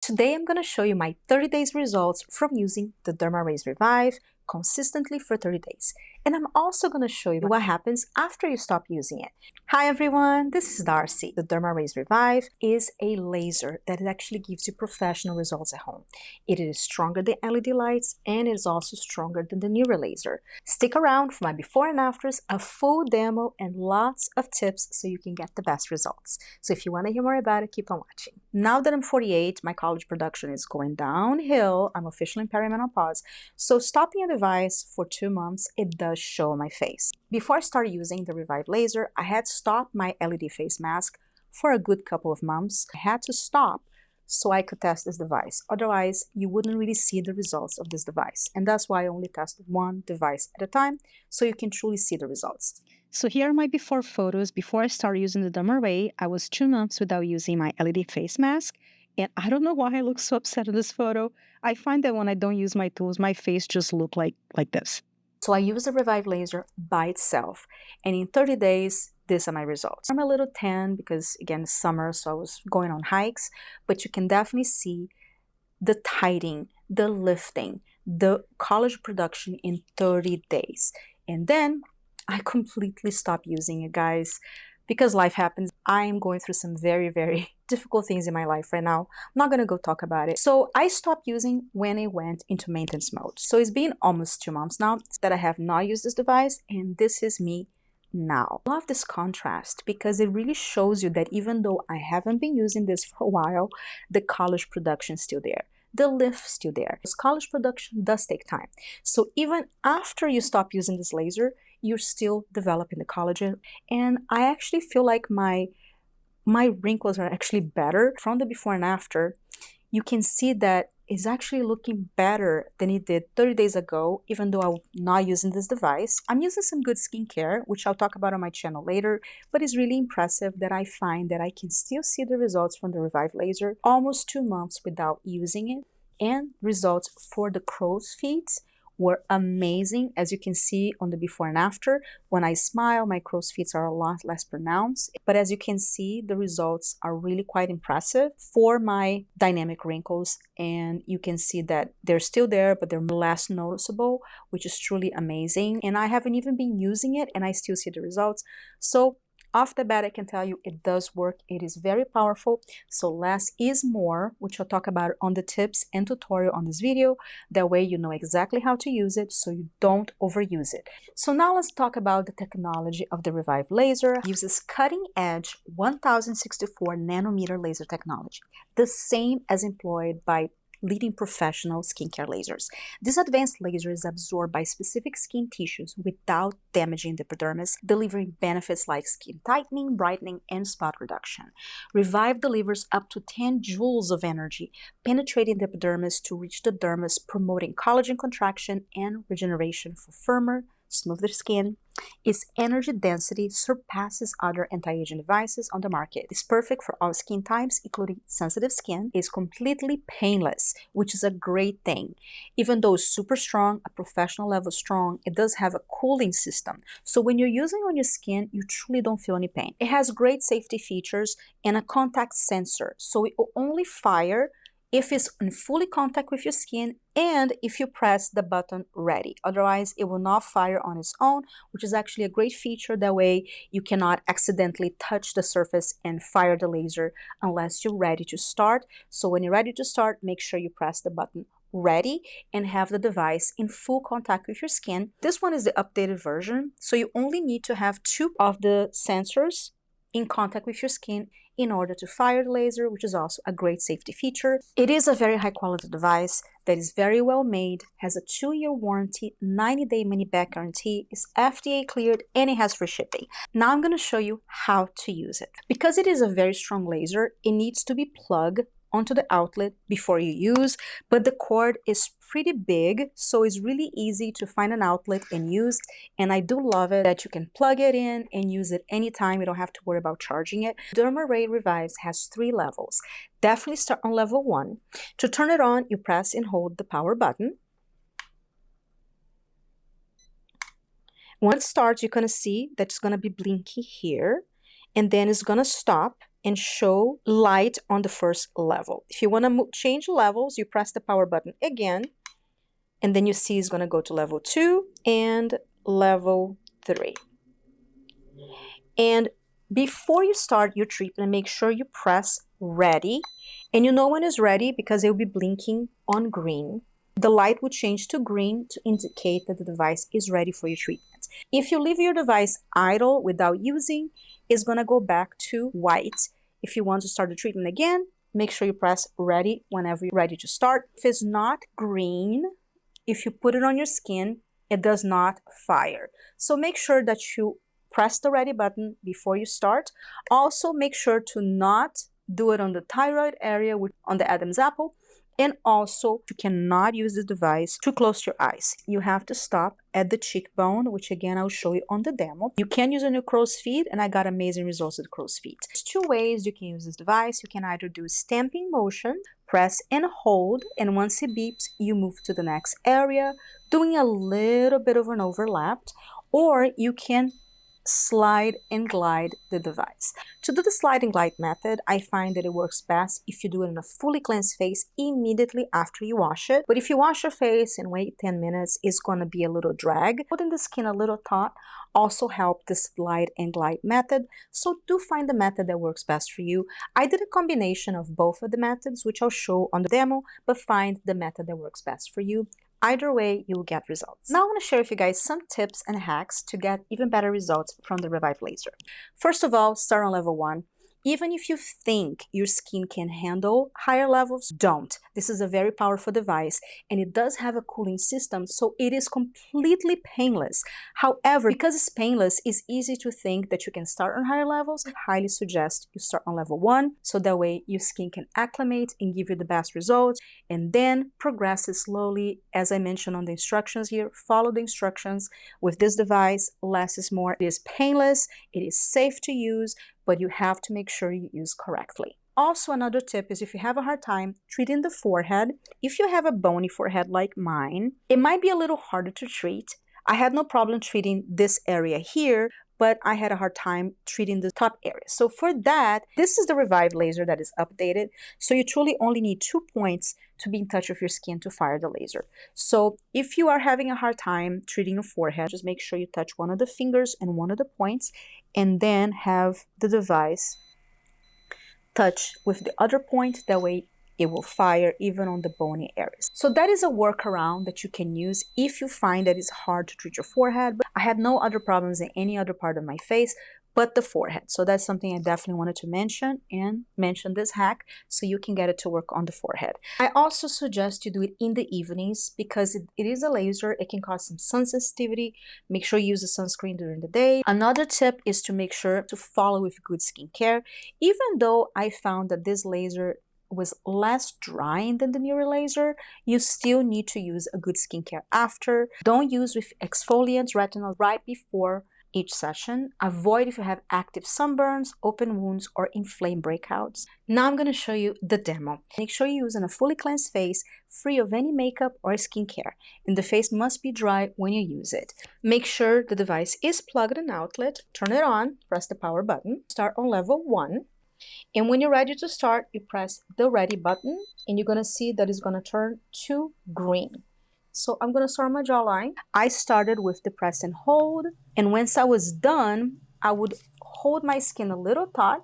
Today I'm going to show you my 30 days results from using the Dermrays Revive consistently for 30 days. And I'm also going to show you what happens after you stop using it. Hi everyone, this is Darcy. The Dermrays Revive is a laser that actually gives you professional results at home. It is stronger than LED lights and it is also stronger than the newer laser. Stick around for my before and afters, a full demo and lots of tips so you can get the best results. So if you want to hear more about it, keep on watching. Now that I'm 48, my college production is going downhill. I'm officially in perimenopause. So stopping a device for 2 months, it does show my face. Before I started using the Revive Laser, I had stopped my LED face mask for a good couple of months. I had to stop so I could test this device. Otherwise, you wouldn't really see the results of this device. And that's why I only test one device at a time so you can truly see the results. So here are my before photos. Before I started using the Dermray, I was 2 months without using my LED face mask. And I don't know why I look so upset in this photo. I find that when I don't use my tools, my face just looks like this. So I use the Revive Laser by itself. And in 30 days, these are my results. I'm a little tan because, again, it's summer, so I was going on hikes. But you can definitely see the tightening, the lifting, the collagen production in 30 days. And then I completely stopped using it, guys, because life happens. I am going through some very, very difficult things in my life right now. I'm not going to go talk about it. So I stopped using when I went into maintenance mode. So it's been almost 2 months now that I have not used this device, and this is me now. I love this contrast because it really shows you that even though I haven't been using this for a while, the collagen production is still there. The lift is still there. This collagen production does take time. So even after you stop using this laser, you're still developing the collagen. And I actually feel like my wrinkles are actually better. From the before and after, you can see that it's actually looking better than it did 30 days ago, even though I'm not using this device. I'm using some good skincare, which I'll talk about on my channel later, but it's really impressive that I find that I can still see the results from the Revive Laser almost 2 months without using it. And results for the crow's feet were amazing. As you can see on the before and after, when I smile, my crow's feet are a lot less pronounced. But as you can see, the results are really quite impressive for my dynamic wrinkles. And you can see that they're still there, but they're less noticeable, which is truly amazing. And I haven't even been using it and I still see the results. So off the bat, I can tell you it does work. It is very powerful. So less is more, which I'll talk about on the tips and tutorial on this video. That way you know exactly how to use it so you don't overuse it. So now let's talk about the technology of the Revive Laser. It uses cutting edge 1064 nanometer laser technology, the same as employed by leading professional skincare lasers. This advanced laser is absorbed by specific skin tissues without damaging the epidermis, delivering benefits like skin tightening, brightening, and spot reduction. Revive delivers up to 10 joules of energy, penetrating the epidermis to reach the dermis, promoting collagen contraction and regeneration for firmer, smoother skin. Its energy density surpasses other anti-aging devices on the market. It's perfect for all skin types, including sensitive skin. It's completely painless, which is a great thing. Even though it's super strong, a professional level strong, it does have a cooling system. So when you're using on your skin, you truly don't feel any pain. It has great safety features and a contact sensor. So it will only fire if it's in fully contact with your skin and if you press the button ready. Otherwise, it will not fire on its own, which is actually a great feature. That way, you cannot accidentally touch the surface and fire the laser unless you're ready to start. So when you're ready to start, make sure you press the button ready and have the device in full contact with your skin. This one is the updated version, so you only need to have 2 of the sensors in contact with your skin in order to fire the laser, which is also a great safety feature. It is a very high quality device that is very well made, has a 2-year warranty, 90-day money-back guarantee, is FDA cleared, and it has free shipping. Now I'm going to show you how to use it. Because it is a very strong laser, it needs to be plugged onto the outlet before you use, but the cord is pretty big, so it's really easy to find an outlet and use. And I do love it that you can plug it in and use it anytime. You don't have to worry about charging it. Dermrays Revive has 3 levels. Definitely start on level 1. To turn it on, you press and hold the power button. Once it starts, you're going to see that it's going to be blinky here, and then it's going to stop. and show light on the first level. If you want to change levels, you press the power button again, and then you see it's going to go to level 2 and level 3. And before you start your treatment, make sure you press ready. And you know when it's ready because it will be blinking on green. The light will change to green to indicate that the device is ready for your treatment. If you leave your device idle without using, it's going to go back to white. If you want to start the treatment again, make sure you press ready whenever you're ready to start. If it's not green, if you put it on your skin, it does not fire. So make sure that you press the ready button before you start. Also, make sure to not do it on the thyroid area on the Adam's apple. And also, you cannot use the device too close to your eyes. You have to stop at the cheekbone, which again, I'll show you on the demo. You can use it on your crow's feet, and I got amazing results with crow's feet. There's 2 ways you can use this device. You can either do a stamping motion, press and hold, and once it beeps, you move to the next area, doing a little bit of an overlap, or you can slide and glide the device. To do the slide and glide method, I find that it works best if you do it in a fully cleansed face immediately after you wash it. But if you wash your face and wait 10 minutes, it's going to be a little drag. Putting the skin a little taut also help the slide and glide method. So do find the method that works best for you. I did a combination of both of the methods, which I'll show on the demo, but find the method that works best for you. Either way, you'll get results. Now I want to share with you guys some tips and hacks to get even better results from the Revive Laser. First of all, start on level 1. Even if you think your skin can handle higher levels, don't. This is a very powerful device and it does have a cooling system, so it is completely painless. However, because it's painless, it's easy to think that you can start on higher levels. I highly suggest you start on level 1, so that way your skin can acclimate and give you the best results, and then progress it slowly. As I mentioned on the instructions here, follow the instructions. With this device, less is more. It is painless, it is safe to use, but you have to make sure you use correctly. Also, another tip is if you have a hard time treating the forehead, if you have a bony forehead like mine, it might be a little harder to treat. I had no problem treating this area here, but I had a hard time treating the top area. So for that, this is the Revive Laser that is updated. So you truly only need 2 points to be in touch with your skin to fire the laser. So if you are having a hard time treating your forehead, just make sure you touch one of the fingers and one of the points, and then have the device touch with the other point. That way it will fire even on the bony areas. So that is a workaround that you can use if you find that it's hard to treat your forehead. But I had no other problems in any other part of my face but the forehead. So that's something I definitely wanted to mention, and mention this hack so you can get it to work on the forehead. I also suggest you do it in the evenings because it is a laser. It can cause some sun sensitivity. Make sure you use the sunscreen during the day. Another tip is to make sure to follow with good skincare. Even though I found that this laser was less drying than the newer laser, you still need to use a good skincare after. Don't use with exfoliants, retinol right before each session. Avoid if you have active sunburns, open wounds, or inflamed breakouts. Now I'm going to show you the demo. Make sure you're using a fully cleansed face, free of any makeup or skincare, and the face must be dry when you use it. Make sure the device is plugged in outlet, turn it on, press the power button, start on level 1, and when you're ready to start, you press the ready button, and you're going to see that it's going to turn to green. So I'm going to start my jawline. I started with the press and hold, and once I was done, I would hold my skin a little taut,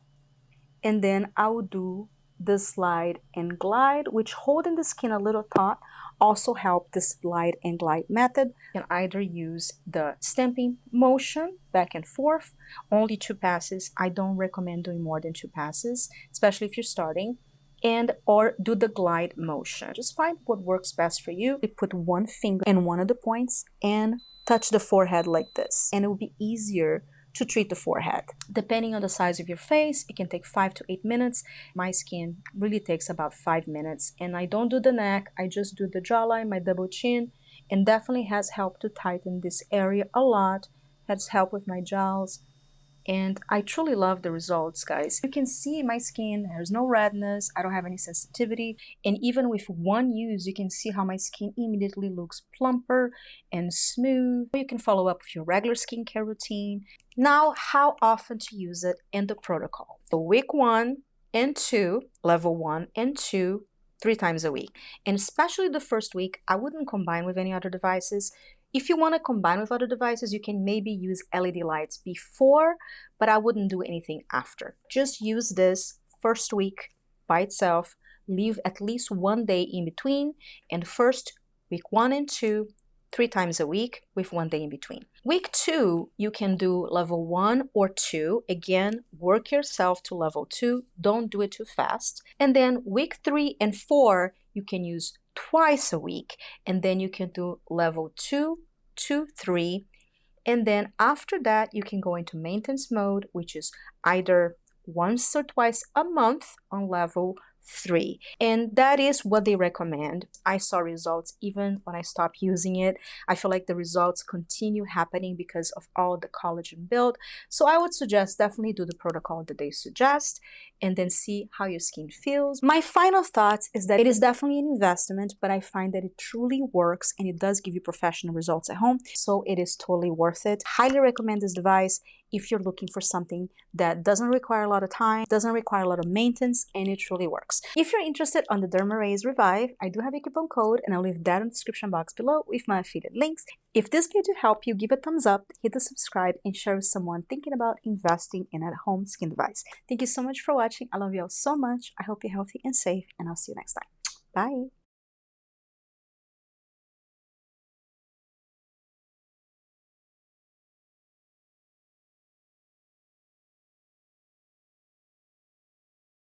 and then I would do the slide and glide, which holding the skin a little taut also help the slide and glide method. You can either use the stamping motion back and forth, only 2 passes. I don't recommend doing more than 2 passes, especially if you're starting. And or do the glide motion. Just find what works best for you. You put one finger in one of the points and touch the forehead like this, and it will be easier to treat the forehead. Depending on the size of your face, it can take 5 to 8 minutes. My skin really takes about 5 minutes, and I don't do the neck. I just do the jawline, my double chin, and definitely has helped to tighten this area a lot. Has helped with my jowls. and I truly love the results, guys. You can see my skin, there's no redness, I don't have any sensitivity, and even with one use, you can see how my skin immediately looks plumper and smooth. You can follow up with your regular skincare routine. Now, how often to use it in the protocol. So week 1 and 2, level 1 and 2, 3 times a week. And especially the first week, I wouldn't combine with any other devices. If you want to combine with other devices, you can maybe use LED lights before, but I wouldn't do anything after. Just use this first week by itself, leave at least 1 day in between, and first week 1 and 2, 3 times a week with 1 day in between. Week 2, you can do level 1 or 2. Again, work yourself to level 2. Don't do it too fast. And then week 3 and 4, you can use twice a week. And then you can do level 2, 2, 3. And then after that, you can go into maintenance mode, which is either once or twice a month on level 3. And that is what they recommend. I saw results even when I stopped using it. I feel like the results continue happening because of all the collagen build. So I would suggest definitely do the protocol that they suggest and then see how your skin feels. My final thoughts is that it is definitely an investment, but I find that it truly works and it does give you professional results at home. So it is totally worth it. Highly recommend this device if you're looking for something that doesn't require a lot of time, doesn't require a lot of maintenance, and it truly works. If you're interested on the Dermrays Revive, I do have a coupon code, and I'll leave that in the description box below with my affiliate links. If this video helped you, give a thumbs up, hit the subscribe, and share with someone thinking about investing in a at-home skin device. Thank you so much for watching. I love you all so much. I hope you're healthy and safe, and I'll see you next time. Bye!